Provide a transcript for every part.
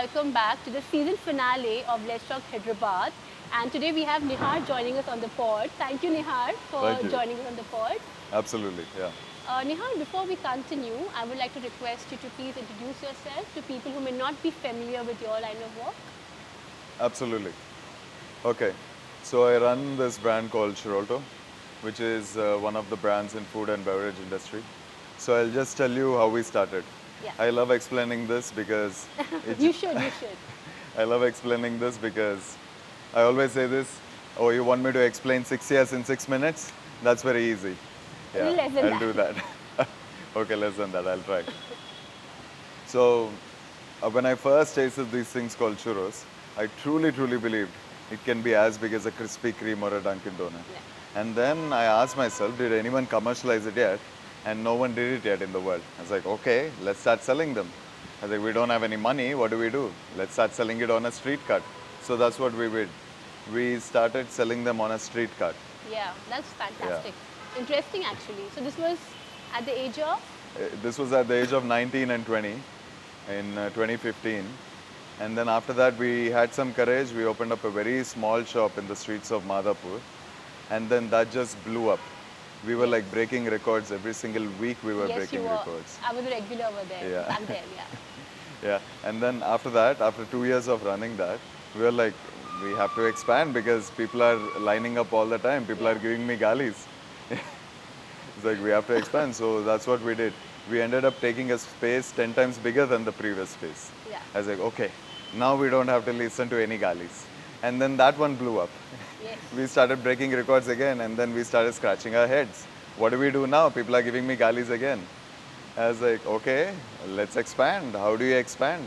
welcome back to the season finale of Let's Talk Hyderabad. And today we have Neehar joining us on the pod. Thank you, Neehar, for Thank you. joining us on the pod. Absolutely, yeah. Neehar, before we continue, I would like to request you to please introduce yourself to people who may not be familiar with your line of work. Absolutely. Okay, so I run this brand called Churrolto, which is one of the brands in food and beverage industry. So I'll just tell you how we started. Yeah. I love explaining this because You should, you should. I love explaining this because I always say this. Oh, you want me to explain 6 years in 6 minutes? That's very easy. A little less than I'll that. do that. Okay, less than that. I'll try. So when I first tasted these things called churros, I truly believed it can be as big as a Krispy Kreme or a Dunkin' Donut. Yeah. And then I asked myself, did anyone commercialize it yet? And no one did it yet in the world. I was like, okay, let's start selling them. I was like, we don't have any money, what do? Let's start selling it on a street cart. So that's what we did. We started selling them on a street cart. Yeah, that's fantastic. Interesting, actually. So this was at the age of? This was at the age of 19 and 20 in 2015. And then after that, we had some courage. We opened up a very small shop in the streets of Madhapur. And then that just blew up. We were like breaking records every single week. We were Yes, breaking you were. records. I was a regular over there. Yeah. Back there, yeah. Yeah. And then after that, after 2 years of running that, we were like, we have to expand because people are lining up all the time. People are giving me galis. It's like we have to expand. So that's what we did. We ended up taking a space 10 times bigger than the previous space. Yeah. I was like, okay, now we don't have to listen to any galis. And then that one blew up. Yes. We started breaking records again, and then we started scratching our heads. What do we do now? People are giving me galis again. I was like, okay, let's expand. How do you expand?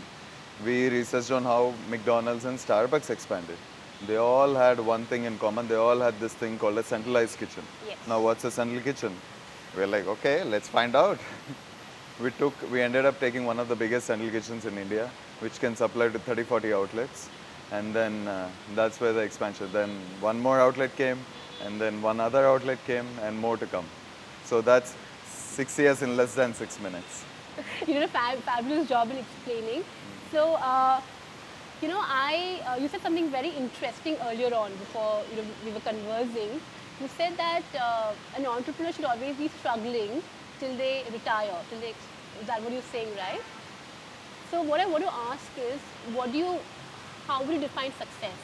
We researched on how McDonald's and Starbucks expanded. They all had one thing in common. They all had this thing called a centralized kitchen. Yes. Now, what's a central kitchen? We're like, okay, let's find out. We ended up taking one of the biggest central kitchens in India, which can supply to 30, 40 outlets. And then that's where the expansion. Then one more outlet came, and then one other outlet came, and more to come. So that's 6 years in less than 6 minutes. You did a fabulous job in explaining. So, you said something very interesting earlier on before we were conversing. You said that an entrepreneur should always be struggling till they retire. Is that what you're saying, right? So what I want to ask is, how would you define success?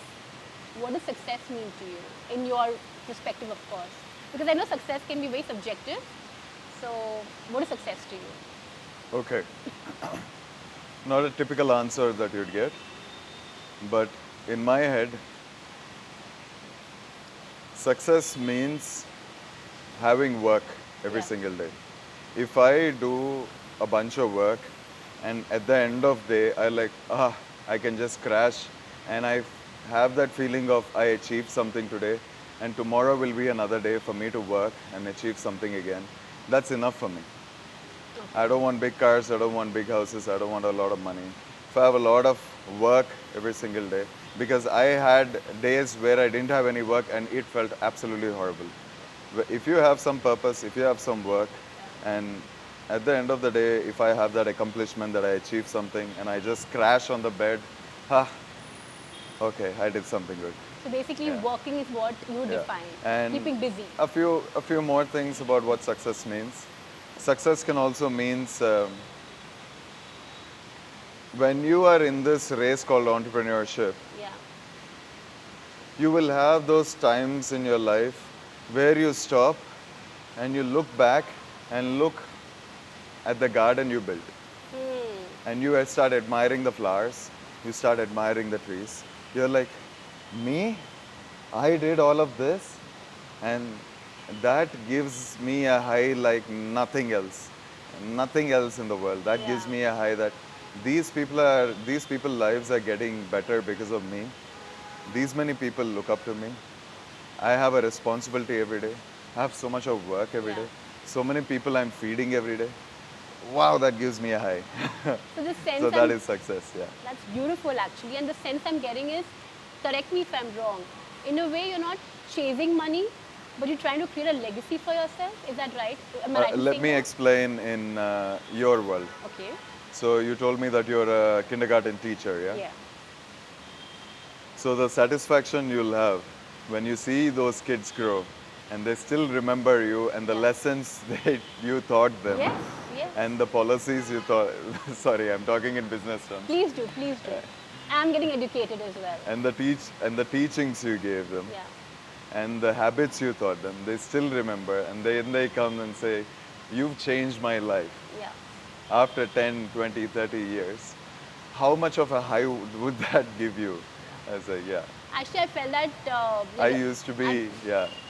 What does success mean to you, in your perspective, of course? Because I know success can be very subjective. So what is success to you? Okay. Not a typical answer that you'd get, but in my head, success means having work every single day. If I do a bunch of work and at the end of the day, I can just crash and I have that feeling of I achieved something today and tomorrow will be another day for me to work and achieve something again. That's enough for me. I don't want big cars, I don't want big houses, I don't want a lot of money. If I have a lot of work every single day, because I had days where I didn't have any work and it felt absolutely horrible. If you have some purpose, if you have some work, and at the end of the day, if I have that accomplishment that I achieved something and I just crash on the bed, okay, I did something good. So basically, working is what you define. And keeping busy. A few more things about what success means. Success can also means when you are in this race called entrepreneurship, you will have those times in your life where you stop and you look back and look at the garden you built. And you start admiring the flowers, you start admiring the trees. You're like, me? I did all of this? And that gives me a high like nothing else. Nothing else in the world. That gives me a high that these people lives are getting better because of me. These many people look up to me. I have a responsibility every day. I have so much of work every day. So many people I'm feeding every day. Wow, that gives me a high. So the sense so that is success, yeah. That's beautiful actually. And the sense I'm getting is, correct me if I'm wrong, in a way you're not chasing money, but you're trying to create a legacy for yourself. Is that right? Am I right in Let saying me that? explain in your world. Okay. So you told me that you're a kindergarten teacher, yeah? Yeah. So the satisfaction you'll have when you see those kids grow and they still remember you and the Yeah. lessons that you taught them Yes, yes. and the policies you thought, sorry, I'm talking in business terms, Please do, please do. I'm getting educated as well. and the teachings you gave them Yeah. and the habits you taught them, they still remember and then they come and say, you've changed my life. Yeah. After 10, 20, 30 years, how much of a high would that give you? I say, yeah. Actually, I felt that. I used to be,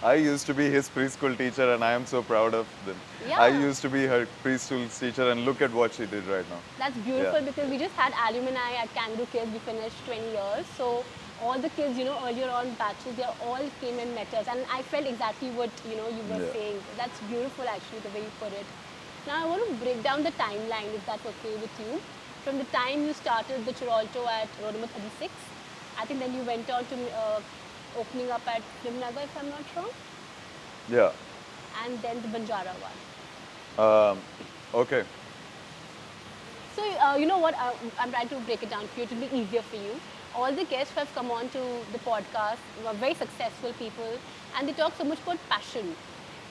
I used to be his preschool teacher and I am so proud of them. I Yeah. used to be her preschool teacher and look at what she did right now. That's beautiful Yeah. because we just had alumni at Kangaroo Kids. We finished 20 years. So all the kids, earlier on batches, they all came and met us. And I felt exactly what, you were Yeah. saying. That's beautiful actually, the way you put it. Now I want to break down the timeline, if that's okay with you. From the time you started the Churrolto at road number 36, I think then you went on to opening up at Nimnagar, if I'm not wrong, Yeah. and then the Banjara one. Okay. So, you know what? I'm trying to break it down for you to be easier for you. All the guests who have come on to the podcast were very successful people and they talk so much about passion.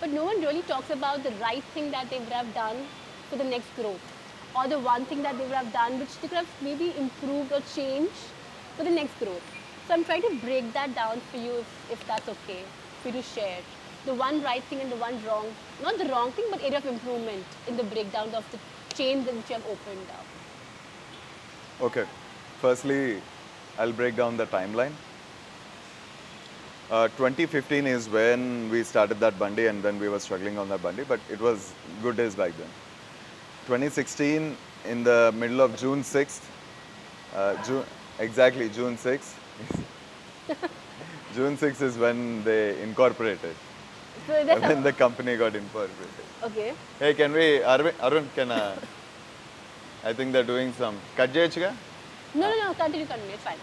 But no one really talks about the right thing that they would have done for the next growth or the one thing that they would have done which they could have maybe improved or changed for the next growth. So, I'm trying to break that down for you if that's okay, for you to share. The one right thing and the one wrong, not the wrong thing, but area of improvement in the breakdown of the chain that which you have opened up. Okay. Firstly, I'll break down the timeline. 2015 is when we started that Bundy and then we were struggling on that Bundy, but it was good days back then. 2016, in the middle of June 6th, exactly June 6th, June 6th is when they incorporated, So that's when the company got incorporated. okay. Hey, can we, Arun, I think they're doing some, cut cheyachuga? No, continue, it's fine.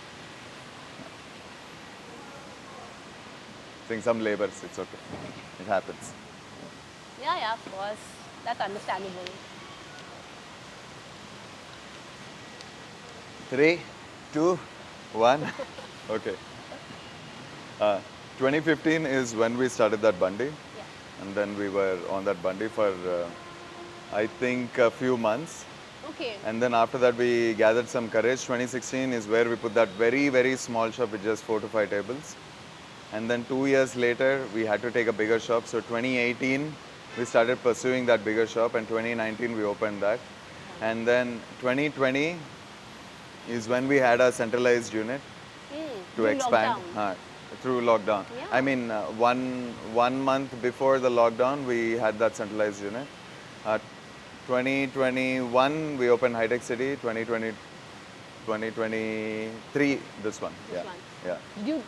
Doing some labors, it's okay. It happens. Yeah, of course. That's understandable. 3, 2, 1. Okay. 2015 is when we started that Bundy. Yeah. And then we were on that Bundy for, I think, a few months. Okay. And then after that, we gathered some courage. 2016 is where we put that very, very small shop with just 4 to 5 tables. And then 2 years later, we had to take a bigger shop. So 2018, we started pursuing that bigger shop. And 2019, we opened that. And then 2020 is when we had a centralized unit to During expand lockdown. through lockdown. Yeah. I mean, one month before the lockdown, we had that centralized unit. 2021, we opened High Tech City. 2023, this one. This yeah. one. Yeah.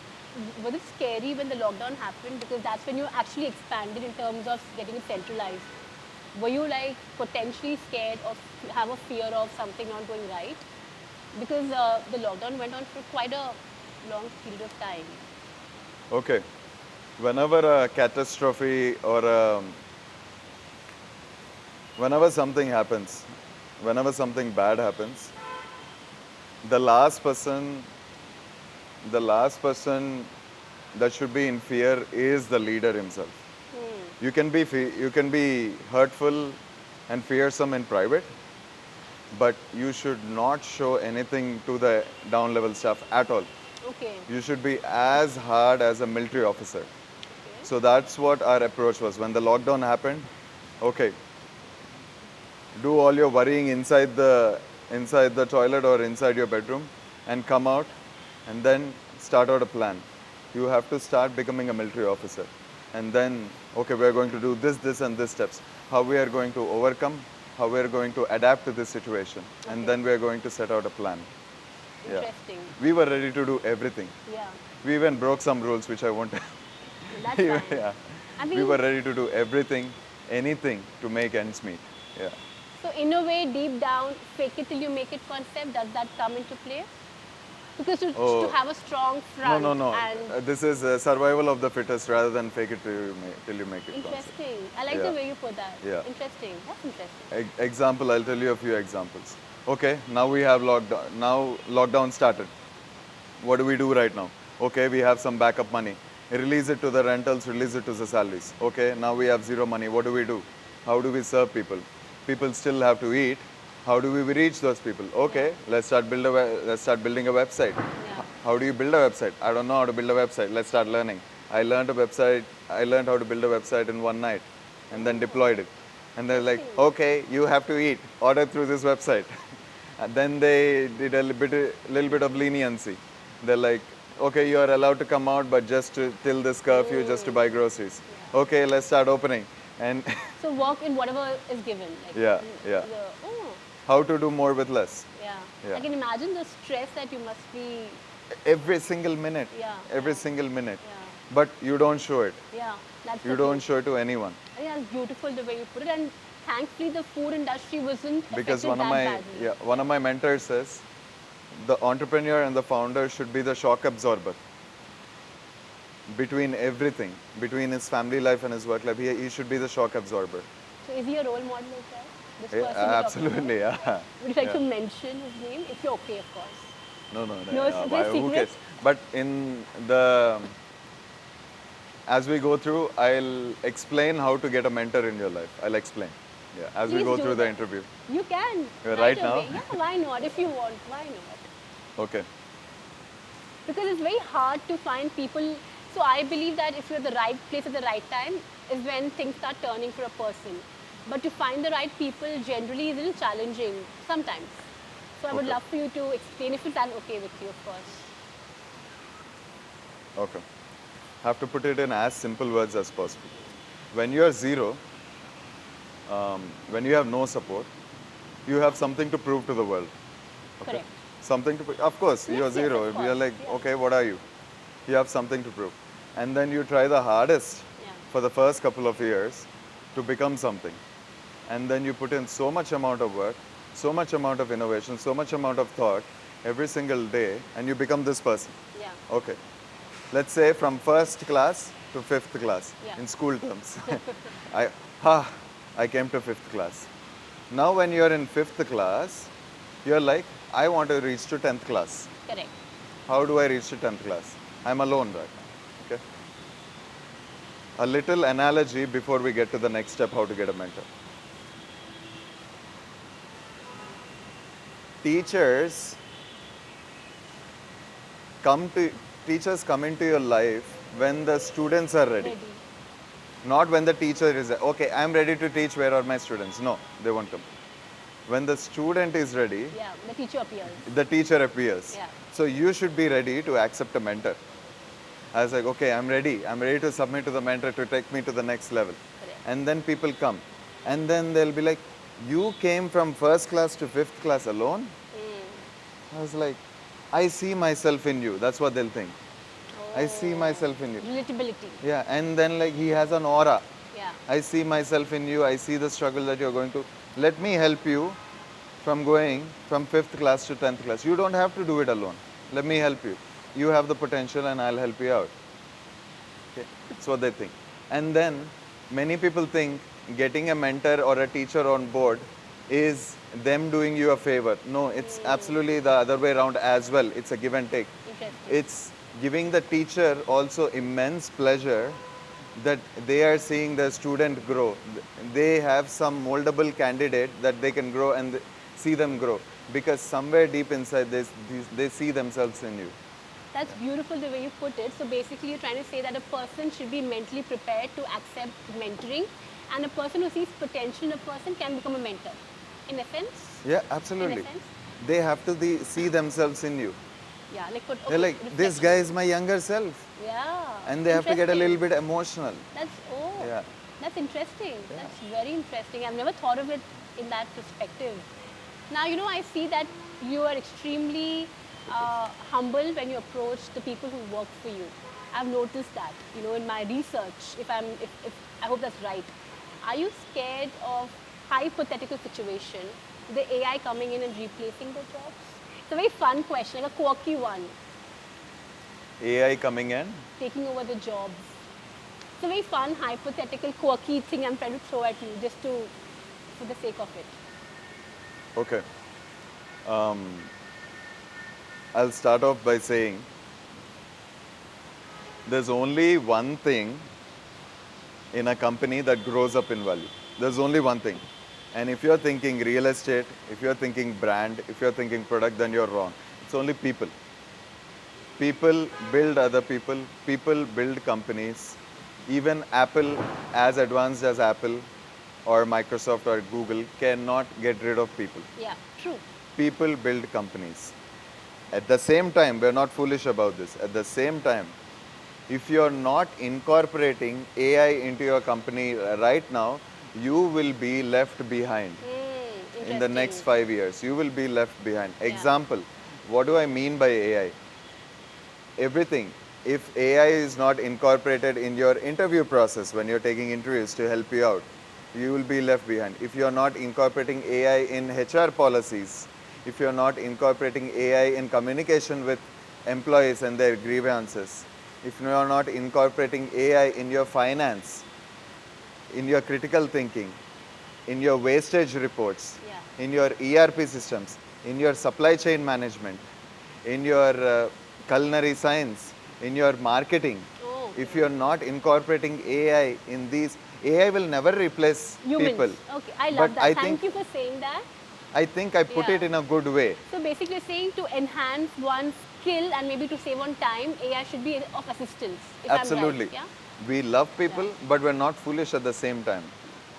Was it scary when the lockdown happened? Because that's when you actually expanded in terms of getting it centralized. Were you like potentially scared or have a fear of something not going right? Because the lockdown went on for quite a long period of time. Okay. Whenever a catastrophe or whenever something happens, whenever something bad happens, the last person that should be in fear is the leader himself. You can be hurtful and fearsome in private, but you should not show anything to the down level staff at all. Okay. You should be as hard as a military officer. So that's what our approach was. When the lockdown happened, okay, do all your worrying inside the toilet or inside your bedroom and come out and then start out a plan. You have to start becoming a military officer. And then, okay, we're going to do this and this steps. How we are going to overcome, how we are going to adapt to this situation. And then we are going to set out a plan. Interesting. We were ready to do everything. Yeah. We even broke some rules, which I won't. That's fine. Yeah. I We mean, were ready to do everything, anything to make ends meet. Yeah. so in a way, deep down, fake it till you make it concept, does that come into play? Because to have a strong front No. and This is survival of the fittest rather than fake it till you make it. concept. interesting. I like the Yeah. way you put that. Yeah. Interesting. That's interesting. Example, I'll tell you a few examples. Okay, now we have lockdown. Now lockdown started. What do we do right now? Okay, we have some backup money. Release it to the rentals, release it to the salaries. Okay, now we have zero money. What do we do? How do we serve people? People still have to eat. How do we reach those people? Okay, let's start building a website. Yeah. How do you build a website? I don't know how to build a website. Let's start learning. I learned a website. I learned how to build a website in one night, and then deployed it. And they're like, Interesting. okay, you have to eat. Order through this website. And then they did a little bit of leniency. They're like, okay, you are allowed to come out, but just till this curfew, just to buy groceries. Yeah. Okay, let's start opening. And So work in whatever is given. Like yeah, yeah. oh, How to do more with less. yeah. Yeah. I can imagine the stress that you must be. Every single minute. Yeah, Every yeah. single minute. Yeah. But you don't show it. Yeah, that's You the don't thing. show it to anyone. I think that's beautiful the way you put it, and thankfully the food industry wasn't Because affected one of that my badly. one of my mentors says the entrepreneur and the founder should be the shock absorber between everything, between his family life and his work life. He should be the shock absorber. So is he a role model as well? This Yeah, person you're talking absolutely, about? yeah. Would you like Yeah. to mention his name? If you're okay, of course. No, No, it's why- a who secret. cares? But in the as we go through, I'll explain how to get a mentor in your life. I'll explain. Yeah, as we Please go do through the that. interview. You can. Right now? away. Yeah, why not? If you want, why not? Okay. Because it's very hard to find people. So I believe that if you're at the right place at the right time is when things start turning for a person. But to find the right people generally is a little challenging sometimes. So I would Okay. love for you to explain if it's that okay with you, of course. Okay. Have to put it in as simple words as possible. When you're zero, when you have no support, you have something to prove to the world. Okay? Correct. Something to prove. Of course, Yes, you're yes, zero. of You're course, like, yeah. okay, what are you? You have something to prove. And then you try the hardest Yeah. for the first couple of years to become something. And then you put in so much amount of work, so much amount of innovation, so much amount of thought every single day, and you become this person. Yeah. Okay. Let's say from first class to fifth class Yeah. in school terms. I, I came to fifth class. Now when you're in fifth class, you're like, I want to reach to 10th class. Correct. How do I reach to 10th class? I'm alone right now. Okay. A little analogy before we get to the next step, how to get a mentor. Teachers teachers come into your life when the students are ready. Ready. Not when the teacher is, okay, I'm ready to teach, where are my students? No, they won't come. When the student is ready, Yeah. The teacher appears. the teacher appears. Yeah. So you should be ready to accept a mentor. I was like, okay, I'm ready to submit to the mentor to take me to the next level. Correct. And then people come. And then they'll be like, you came from first class to fifth class alone? I was like, I see myself in you. That's what they'll think. I see myself in you. Relatability. Yeah, and then like he has an aura. Yeah. I see myself in you. I see the struggle that you're going to. Let me help you from going from fifth class to 10th class. You don't have to do it alone. Let me help you. You have the potential and I'll help you out. Okay, that's what they think. And then many people think getting a mentor or a teacher on board is them doing you a favor. No, it's absolutely the other way around as well. It's a give and take. Interesting. It's giving the teacher also immense pleasure that they are seeing the student grow. They have some moldable candidate that they can grow and see them grow because somewhere deep inside they see themselves in you. That's beautiful the way you put it. So basically, you're trying to say that a person should be mentally prepared to accept mentoring, and a person who sees potential in a person can become a mentor. In a sense. Yeah, absolutely. In a sense. They have to see themselves in you. Yeah. Like put. They're like, this guy is my younger self. Yeah. And they have to get a little Interesting. bit emotional. That's Yeah. That's interesting. That's very interesting. I've never thought of it in that perspective. Now I see that you are extremely humble when you approach the people who work for you. I've noticed that. In my research. If I hope that's right. Are you scared of hypothetical situation, the AI coming in and replacing the jobs? It's a very fun question, like a quirky one, AI coming in. taking over the jobs. It's a very fun, hypothetical, quirky thing I'm trying to throw at you just for the sake of it. Okay. I'll start off by saying there's only one thing in a company that grows up in value. There's only one thing. And if you're thinking real estate, if you're thinking brand, if you're thinking product, then you're wrong. It's only people. People build other people, people build companies. Even Apple, as advanced as Apple or Microsoft or Google, cannot get rid of people. Yeah, true. People build companies. At the same time, we're not foolish about this. At the same time, if you're not incorporating AI into your company right now, you will be left behind. In the next 5 years, you will be left behind. Yeah. Example, what do I mean by AI? Everything. If AI is not incorporated in your interview process when you're taking interviews to help you out, you will be left behind. If you're not incorporating AI in HR policies, if you're not incorporating AI in communication with employees and their grievances, if you're not incorporating AI in your finance, in your critical thinking, in your wastage reports, Yeah. in your ERP systems, in your supply chain management, in your culinary science, in your marketing, Oh, if you're not incorporating AI in these, AI will never replace humans. people. Okay, I love But that. I Thank think you for saying that. I think I put Yeah. it in a good way. So basically, you're saying to enhance one's skill and maybe to save on time, AI should be of assistance. If Absolutely. I'm right, yeah. We love people, but we're not foolish at the same time.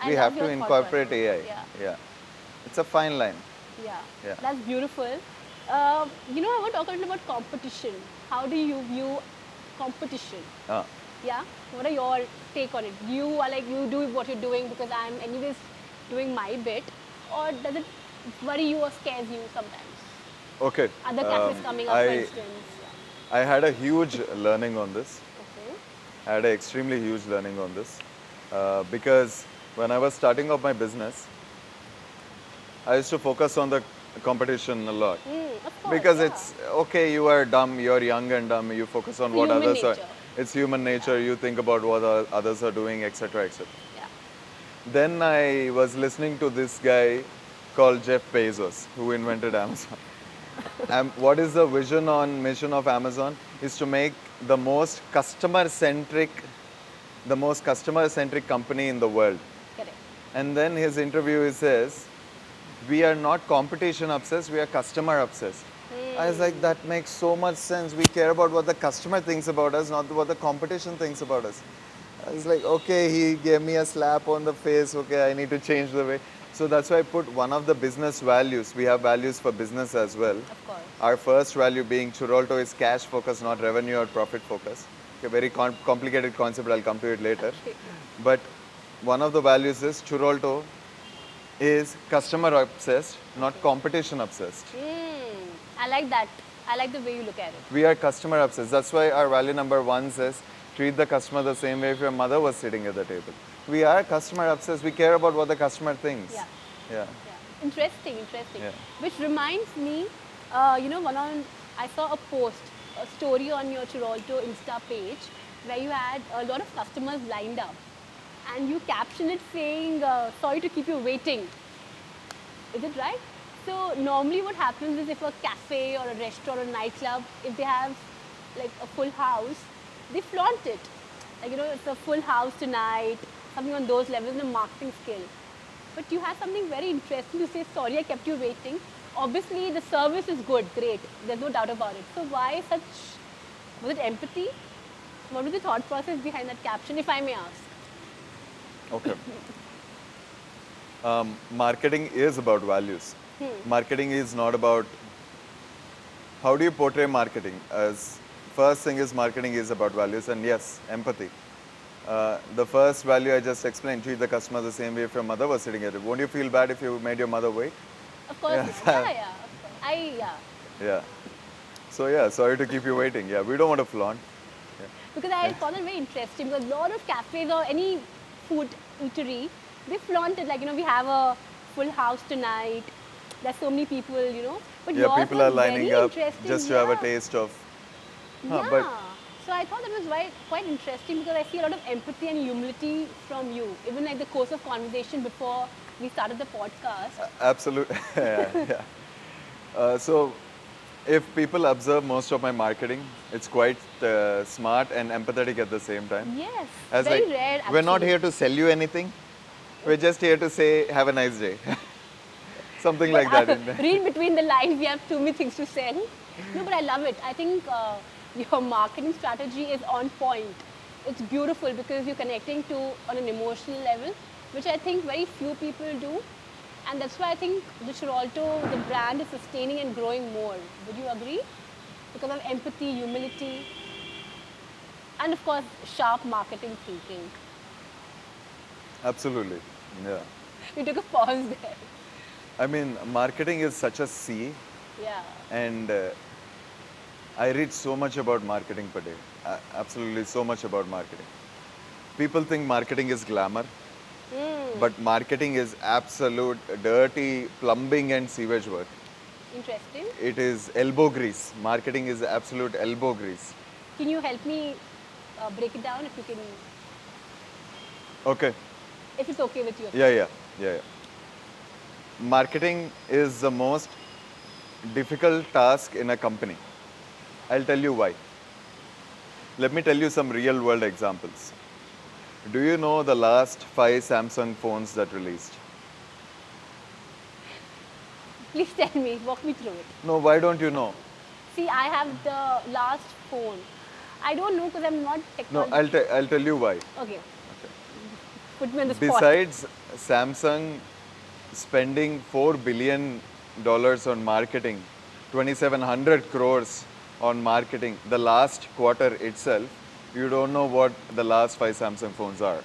I We love have your to thought incorporate process. AI. Yeah. Yeah. It's a fine line. Yeah, Yeah. that's beautiful. I want to talk a little about competition. How do you view competition? Uh, Yeah, what are your take on it? You are like, you do what you're doing because I'm anyways doing my bit, or does it worry you or scares you sometimes? okay. Other cafes coming up, for I instance. I had a huge learning on this. Okay. I had an extremely huge learning on this because when I was starting up my business, I used to focus on the competition a lot. Of course. Because yeah. it's okay, you are dumb, you're young and dumb, you focus on It's what human others are. nature. It's human nature, you think about what others are doing, etc. etc. Yeah. Then I was listening to this guy called Jeff Bezos, who invented Amazon. And what is the vision on mission of Amazon? Is to make the most customer-centric company in the world. Correct. And then his interview he says, we are not competition obsessed, we are customer obsessed. I was like, that makes so much sense. We care about what the customer thinks about us, not what the competition thinks about us. I was like, okay, he gave me a slap on the face. Okay, I need to change the way. So that's why I put one of the business values. We have values for business as well. Of course. Our first value being Churrolto is cash focus, not revenue or profit focus. Okay, very complicated concept. I'll come to it later. Okay. But one of the values is Churrolto is customer obsessed, not competition obsessed. I like that. I like the way you look at it. We are customer obsessed. That's why our value number 1 says treat the customer the same way if your mother was sitting at the table. We are customer obsessed. We care about what the customer thinks. Yeah. Yeah. Yeah. Interesting. Yeah. Which reminds me, I saw a post, a story on your Churrolto Insta page where you had a lot of customers lined up and you captioned it saying, sorry to keep you waiting. Is it right? So normally what happens is if a cafe or a restaurant or a nightclub, if they have like a full house, they flaunt it. Like, it's a full house tonight, something on those levels, a marketing skill. But you have something very interesting to say, sorry I kept you waiting. Obviously the service is good, great, there's no doubt about it. So why such, was it empathy? What was the thought process behind that caption, if I may ask? Okay. Marketing is about values. Marketing is not about how do you portray marketing. As first thing is marketing is about values, and yes, empathy. The first value I just explained, treat the customer the same way if your mother was sitting at it. Won't you feel bad if you made your mother wait? Of course, Yeah. yeah, of course. Yeah. So yeah, sorry to keep you waiting. Yeah, we don't want to flaunt. Because I found it very interesting because a lot of cafes or any food eatery, they flaunt it like, we have a full house tonight. There's so many people, But Yeah, yours people was are lining very up interesting, just to have a yeah. taste of. Yeah. But So I thought that was quite interesting because I see a lot of empathy and humility from you, even like the course of conversation before we started the podcast. absolutely. Yeah. So, if people observe most of my marketing, it's quite smart and empathetic at the same time. Yes, As very like, rare actually. we're not here to sell you anything. We're just here to say, have a nice day. Something But like that. In there. read between the lines, we have too many things to say. No, but I love it. I think your marketing strategy is on point. It's beautiful because you're connecting to on an emotional level, which I think very few people do. And that's why I think the Churrolto, the brand is sustaining and growing more. Would you agree? Because of empathy, humility, and of course, sharp marketing thinking. Absolutely. Yeah. We took a pause there. I mean, marketing is such a sea, Yeah. and I read so much about marketing per day. Absolutely, so much about marketing. People think marketing is glamour, but marketing is absolute dirty plumbing and sewage work. Interesting. It is elbow grease. Marketing is absolute elbow grease. Can you help me break it down if you can, Okay. if it's okay with you? Yeah. Marketing is the most difficult task in a company. I'll tell you why. Let me tell you some real world examples. Do you know the last 5 Samsung phones that released? Please tell me, walk me through it. No, why don't you know? See, I have the last phone. I don't know because I'm not No, technology. I'll tell you why. Okay. Put me on the spot. Besides Samsung spending $4 billion on marketing, 2,700 crores on marketing, the last quarter itself, you don't know what the last 5 Samsung phones are.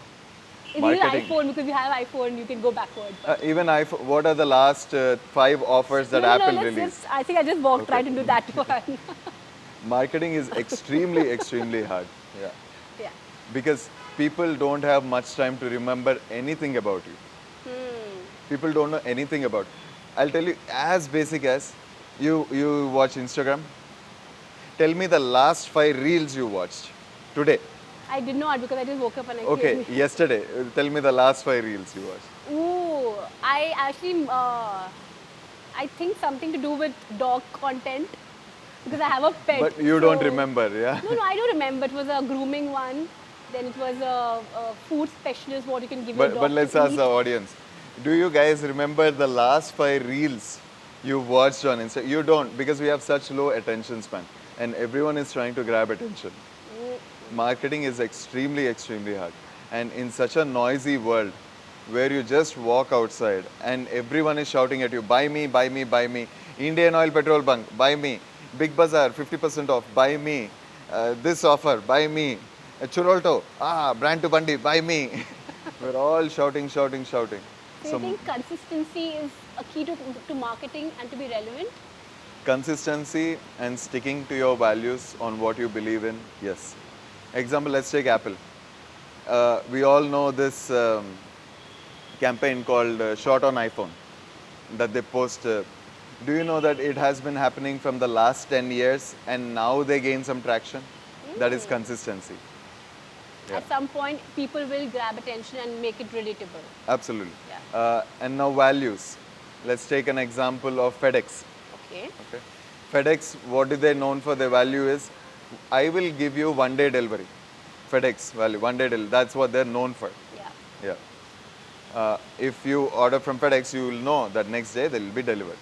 Is it iPhone? Because you have iPhone, you can go backward. Even iPhone, what are the last 5 offers that Apple let's released? just, I think I just walked Okay. right into that one. Marketing is extremely, extremely hard. Yeah. Yeah. Because people don't have much time to remember anything about you. People don't know anything about. I'll tell you as basic as you watch Instagram. Tell me the last 5 reels you watched today. I did not because I just woke up and I Okay, came. yesterday. Tell me the last 5 reels you watched. Ooh, I actually, I think something to do with dog content because I have a pet. But you don't so- remember, yeah? No, I do remember. It was a grooming one. Then it was a food specialist, what you can give your But dog let's to ask eat. the audience. Do you guys remember the last 5 reels you watched on Instagram? You don't because we have such low attention span and everyone is trying to grab attention. Marketing is extremely, extremely hard. And in such a noisy world where you just walk outside and everyone is shouting at you, buy me, buy me, buy me. Indian Oil Petrol Bunk, buy me. Big Bazaar, 50% off, buy me. This offer, buy me. Churrolto, brand to Bandi, buy me. We're all shouting. So you think consistency is a key to marketing and to be relevant? Consistency and sticking to your values on what you believe in, yes. Example, let's take Apple. We all know this campaign called Shot on iPhone that they post. Do you know that it has been happening from the last 10 years and now they gain some traction? That is consistency. Yeah. At some point, people will grab attention and make it relatable. Absolutely. Yeah. And now values. Let's take an example of FedEx. Okay. Okay. FedEx, what are they known for? Their value is, I will give you 1-day delivery. FedEx value, 1-day delivery. That's what they're known for. Yeah. Yeah. If you order from FedEx, you will know that next day they will be delivered.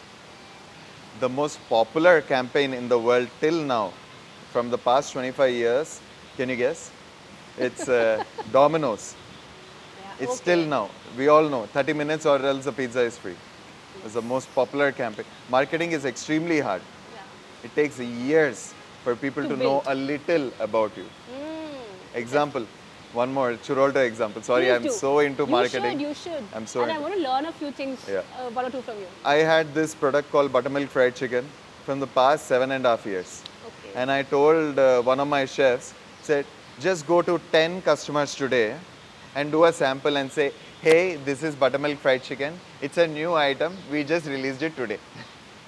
The most popular campaign in the world till now, from the past 25 years, can you guess? It's Domino's. Yeah. It's okay. still now. We all know 30 minutes or else the pizza is free. It's the most popular campaign. Marketing is extremely hard. Yeah. It takes years for people To to know build. a little about you. Mm. Example, one more Churrolto example. Sorry, Please I'm do. so into marketing. You should. I'm so And I into- want to learn a few things, Yeah. one or two from you. I had this product called buttermilk fried chicken from the past 7.5 years. Okay. And I told one of my chefs, said, just go to 10 customers today and do a sample and say, hey, this is buttermilk fried chicken. It's a new item. We just released it today.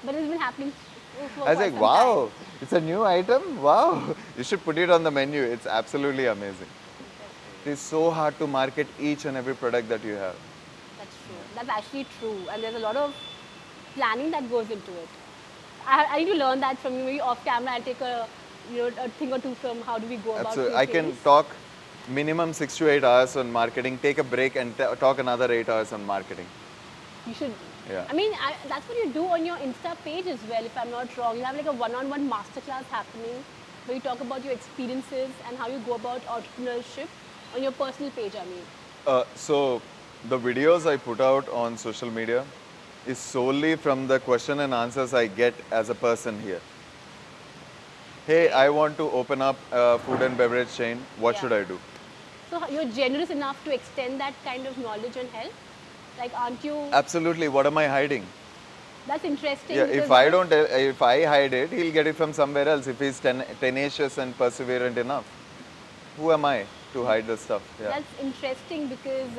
But it's been happening for I was quite like, some wow, time. it's a new item? Wow. You should put it on the menu. It's absolutely amazing. It is so hard to market each and every product that you have. That's true. That's actually true. And there's a lot of planning that goes into it. I need to learn that from you. Maybe off camera, I'll take a thing or two from how do we go about Absolutely. few I can things. talk minimum 6 to 8 hours on marketing, take a break and talk another 8 hours on marketing. You should. Yeah. I mean, that's what you do on your Insta page as well, if I'm not wrong. You have like a one-on-one masterclass happening where you talk about your experiences and how you go about entrepreneurship on your personal page, I mean. So the videos I put out on social media is solely from the question and answers I get as a person here. Hey, I want to open up a food and beverage chain. What Yeah. should I do? So you're generous enough to extend that kind of knowledge and help? Like, aren't you? Absolutely. What am I hiding? That's interesting. Yeah, because if I hide it, he'll get it from somewhere else if he's tenacious and perseverant enough. Who am I to hide the stuff? Yeah. That's interesting because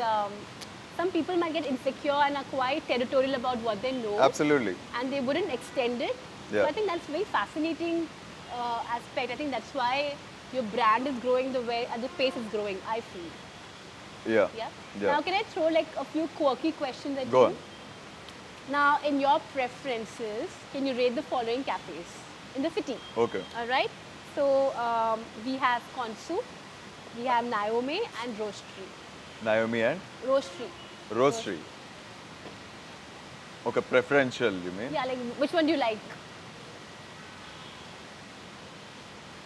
some people might get insecure and are quite territorial about what they know. Absolutely. And they wouldn't extend it. Yeah. So I think that's very fascinating aspect. I think that's why your brand is growing the way at the pace it's growing, I feel. Yeah. Yeah. Yeah. Now can I throw like a few quirky questions at Go you? on. Now in your preferences, can you rate the following cafes in the city? Okay. All right. So we have Konsu, we have Naomi and Roastery. Naomi and Roastery. Roastery. Okay, preferential, you mean? Yeah, like which one do you like?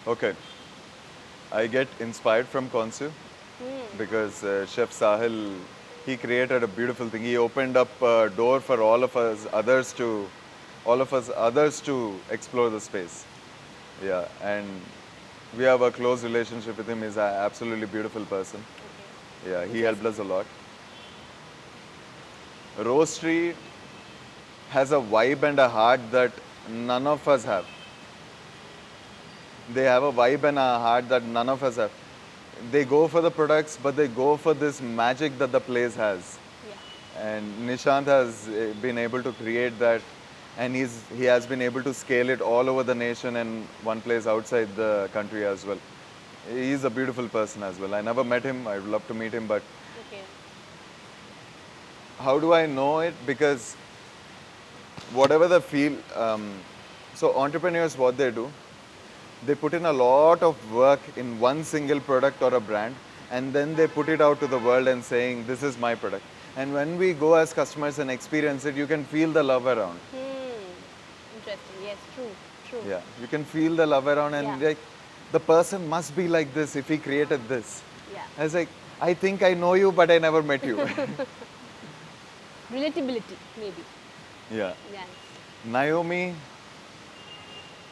Okay. I get inspired from Konsu because Chef Sahil, he created a beautiful thing. He opened up a door for all of us others to explore the space. Yeah, and we have a close relationship with him. He's an absolutely beautiful person. Yeah, he helped us a lot. Roastery has a vibe and a heart that none of us have. They have a vibe and a heart that none of us have. They go for the products, but they go for this magic that the place has. Yeah. And Nishant has been able to create that, and he has been able to scale it all over the nation and one place outside the country as well. He's a beautiful person as well. I never met him. I'd love to meet him, but Okay. how do I know it? Because whatever the feel, so entrepreneurs, what they do, they put in a lot of work in one single product or a brand, and then they put it out to the world and saying, this is my product. And when we go as customers and experience it, you can feel the love around. Interesting. Yes, true. True. Yeah, you can feel the love around, and Yeah. like, the person must be like this if he created this. Yeah. I was like, I think I know you, but I never met you. Relatability, maybe. Yeah. Yes. Naomi,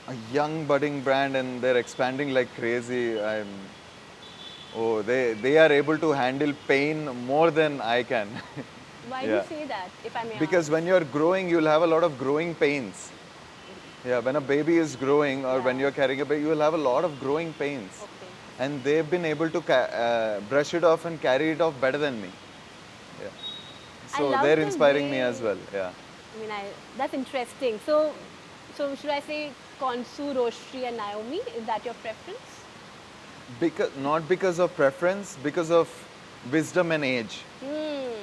a young budding brand, and they're expanding like crazy. They are able to handle pain more than I can. Why do you say that, if I may Because ask? when you're growing, you'll have a lot of growing pains. Yeah, when a baby is growing or when you're carrying a baby, you will have a lot of growing pains. Okay. And they've been able to brush it off and carry it off better than me. Yeah. So love they're the inspiring me way- as well. Yeah. I mean, that's interesting. So should I say Konsu, Roastery and Naomi? Is that your preference? Not because of preference, because of wisdom and age.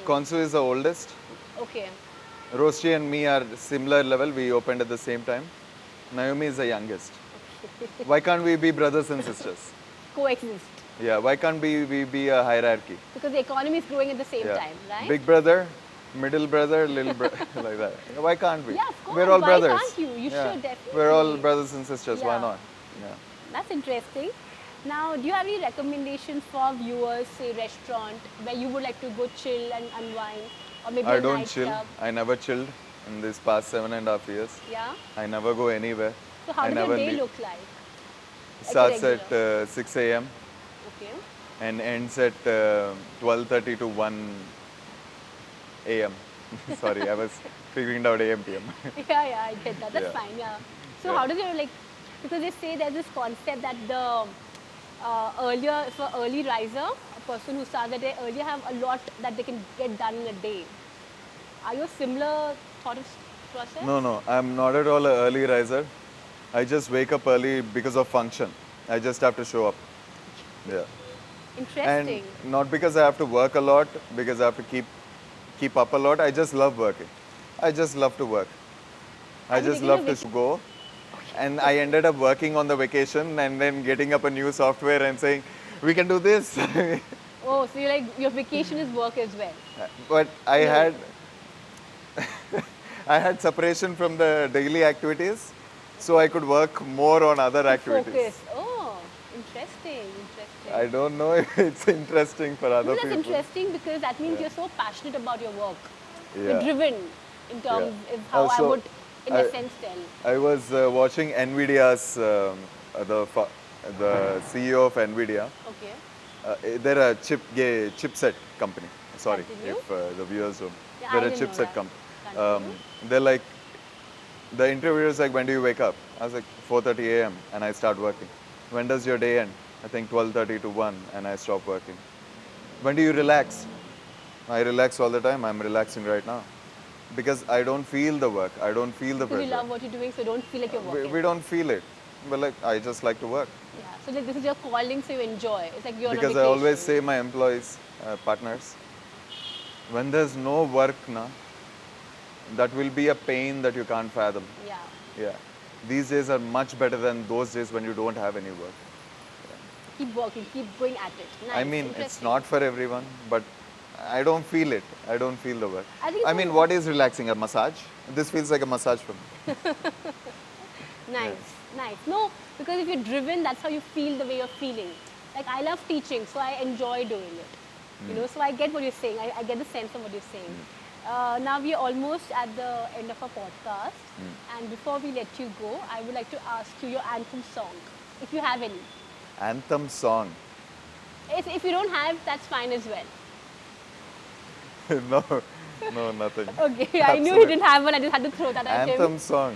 Konsu is the oldest. Okay. Roastery and me are similar level. We opened at the same time. Naomi is the youngest. Why can't we be brothers and sisters? Coexist. Yeah, why can't we be a hierarchy? Because the economy is growing at the same Yeah. time, right? Big brother, middle brother, little brother, like that. Why can't we? Yeah, of course. We're all Why brothers. can't you? You should, We're all definitely. brothers and sisters. Why Yeah. not? Yeah. That's interesting. Now, do you have any recommendations for viewers, say restaurant, where you would like to go chill and unwind? Or maybe I a don't nightclub? chill. I never chilled in these past 7.5 years. Yeah? I never go anywhere. So how I does your never day leave. look like? Starts regular? at 6 a.m. Okay. and ends at 12:30 to 1 a.m. Sorry, I was figuring out AM PM. Yeah, I get that. That's Yeah. fine, yeah. So Yeah. how does your, like, because they say there's this concept that the for early riser, a person who starts the day earlier have a lot that they can get done in a day. Are you a similar thought of process? No, I'm not at all an early riser. I just wake up early because of function. I just have to show up. Yeah. Interesting. And not because I have to work a lot, because I have to keep up a lot. I just love working. I just love to work. I And just you love know, to go And I ended up working on the vacation and then getting up a new software and saying, we can do this. Oh, so you're like, your vacation is work as well. But I No. had I had separation from the daily activities, so I could work more on other activities. Focus. Oh, interesting, interesting. I don't know if it's interesting for other No, that's people. interesting because that means Yeah. you're so passionate about your work. You're Yeah. driven in terms is how I Also, would, in I- a sense, tell. I was watching NVIDIA's the CEO of NVIDIA. Okay. They're a chipset company. Sorry Continue. if the viewers don't. Yeah, I They're a didn't know chipset that. company. Continue. They're like, the interviewer is like, when do you wake up? I was like, 4:30 a.m. and I start working. When does your day end? I think 12:30 to 1 and I stop working. When do you relax? I relax all the time. I'm relaxing right now. Because I don't feel the work. I don't feel the Because you pressure. love what you're doing, so don't feel like you're working. We don't feel it. But like, I just like to work. Yeah. So like, this is your calling, so you enjoy. It's like you're Because on a I vacation. always say my employees, partners, when there's no work, that will be a pain that you can't fathom. Yeah. Yeah. These days are much better than those days when you don't have any work. Keep working, keep going at it. Nice. I mean, it's interesting. not for everyone, but I don't feel it. I don't feel the work. I think I it's mean, all- what is relaxing? A massage? This feels like a massage for me. Nice, nice. No, because if you're driven, that's how you feel the way you're feeling. Like I love teaching, so I enjoy doing it. You know, so I get what you're saying. I get the sense of what you're saying. Now we are almost at the end of our podcast, and before we let you go, I would like to ask you your anthem song, if you have any. Anthem song. If you don't have, that's fine as well. No, nothing. Okay, I knew you didn't have one. I just had to throw that at him. Anthem song.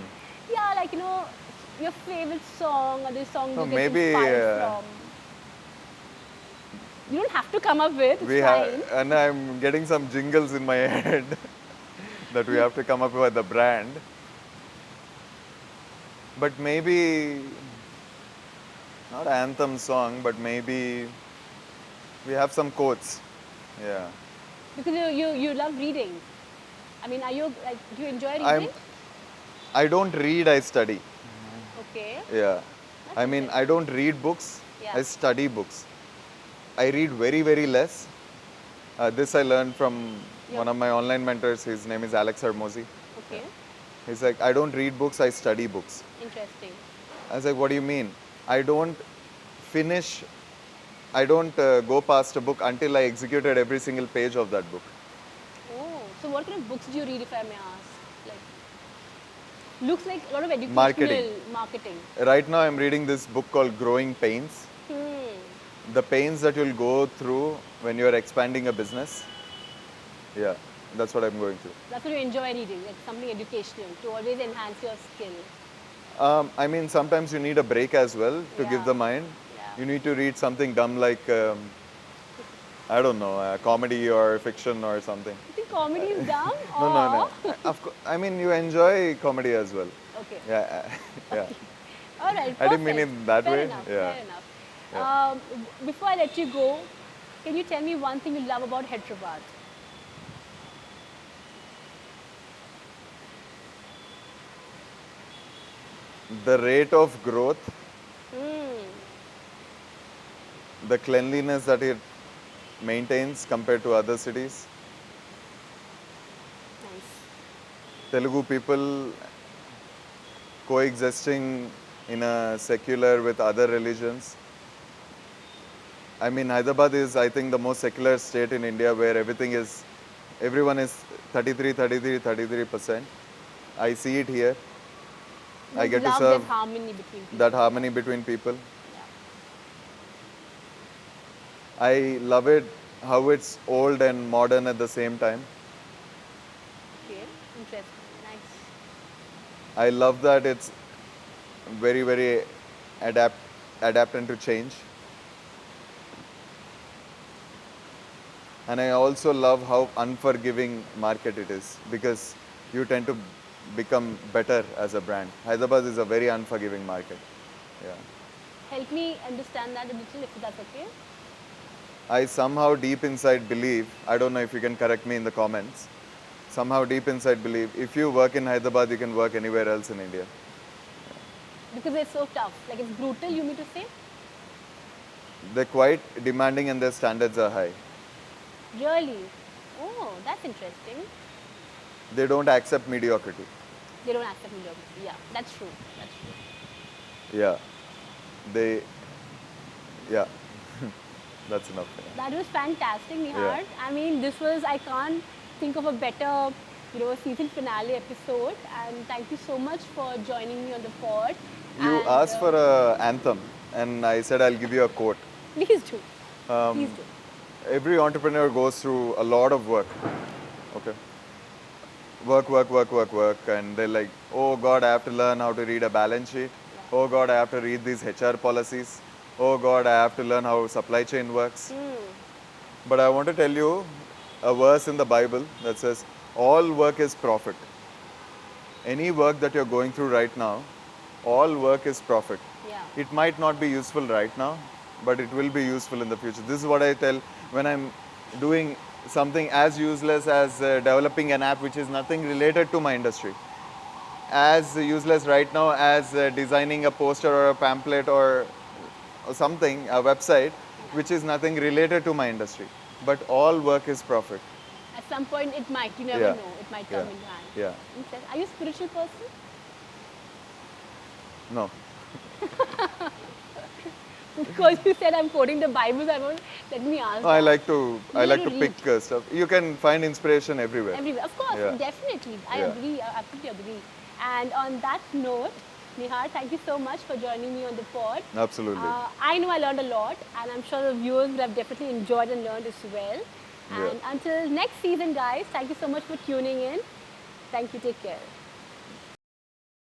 Yeah, like your favorite song or the song No, you get maybe, inspired from. You don't have to come up with. It's We fine. have, and I'm getting some jingles in my head that we have to come up with the brand. But maybe not anthem song, but maybe we have some quotes. Yeah. Because you love reading. I mean, are you like do you enjoy I'm. reading? I don't read. I study. Okay. Yeah. I mean, I don't read books. Yeah. I study books. I read very, very less. This I learned from one of my online mentors. His name is Alex Hermosi. Okay. He's like, I don't read books, I study books. Interesting. I was like, what do you mean? I don't finish, I don't go past a book until I executed every single page of that book. Oh, so what kind of books do you read, if I may ask? Like, looks like a lot of educational marketing. Right now, I'm reading this book called Growing Pains. The pains that you'll go through when you're expanding a business. Yeah, that's what I'm going through. That's what you enjoy reading, like something educational to always enhance your skill. I mean, sometimes you need a break as well to give Yeah. the mind. Yeah. You need to read something dumb like, I don't know, comedy or fiction or something. You think comedy is dumb? No. Of course, I mean, you enjoy comedy as well. Okay. Yeah, yeah. All right. I didn't mean perfect. it that Fair way. Enough, Yeah. Fair enough. Before I let you go, can you tell me one thing you love about Hyderabad? The rate of growth, the cleanliness that it maintains compared to other cities, Nice. Telugu people coexisting in a secular with other religions. I mean, Hyderabad is, I think, the most secular state in India where everyone is 33%. I see it here. I get to love serve that harmony between people. that harmony between people. Yeah. I love it how it's old and modern at the same time. Okay. Interesting. Nice. I love that it's very, very adaptant to change. And I also love how unforgiving market it is because you tend to become better as a brand. Hyderabad is a very unforgiving market. Yeah. Help me understand that a little, if that's okay. I somehow deep inside believe, I don't know if you can correct me in the comments, somehow deep inside believe if you work in Hyderabad, you can work anywhere else in India. Because it's so tough. Like it's brutal, you mean to say? They're quite demanding and their standards are high. Really? Oh, that's interesting. They don't accept mediocrity. They don't accept mediocrity. Yeah, that's true. That's true. Yeah. They, yeah. That's enough. That was fantastic, Neehar. Yeah. I mean, this was, I can't think of a better, season finale episode. And thank you so much for joining me on the pod. You And, asked for a anthem and I said I'll give you a quote. please do. Please do. Every entrepreneur goes through a lot of work. Okay. Work, work, work, work, work. And they're like, oh God, I have to learn how to read a balance sheet. Oh God, I have to read these HR policies. Oh God, I have to learn how supply chain works. But I want to tell you a verse in the Bible that says, all work is profit. Any work that you're going through right now, all work is profit. Yeah. It might not be useful right now, but it will be useful in the future. This is what I tell when I'm doing something as useless as developing an app which is nothing related to my industry. As useless right now as designing a poster or a pamphlet or something, a website, which is nothing related to my industry. But all work is profit. At some point, it might. You never Yeah. know. It might come Yeah. in hand. Yeah. Interesting. Are you a spiritual person? No. Because you said I'm quoting the Bible, I won't, let me ask. I that. like to Really pick stuff. You can find inspiration everywhere. Everywhere. Of course, Yeah. definitely. I Yeah. agree. I absolutely agree. And on that note, Neehar, thank you so much for joining me on the pod. Absolutely. I know I learned a lot, and I'm sure the viewers would have definitely enjoyed and learned as well. Yeah. And until next season, guys, thank you so much for tuning in. Thank you. Take care.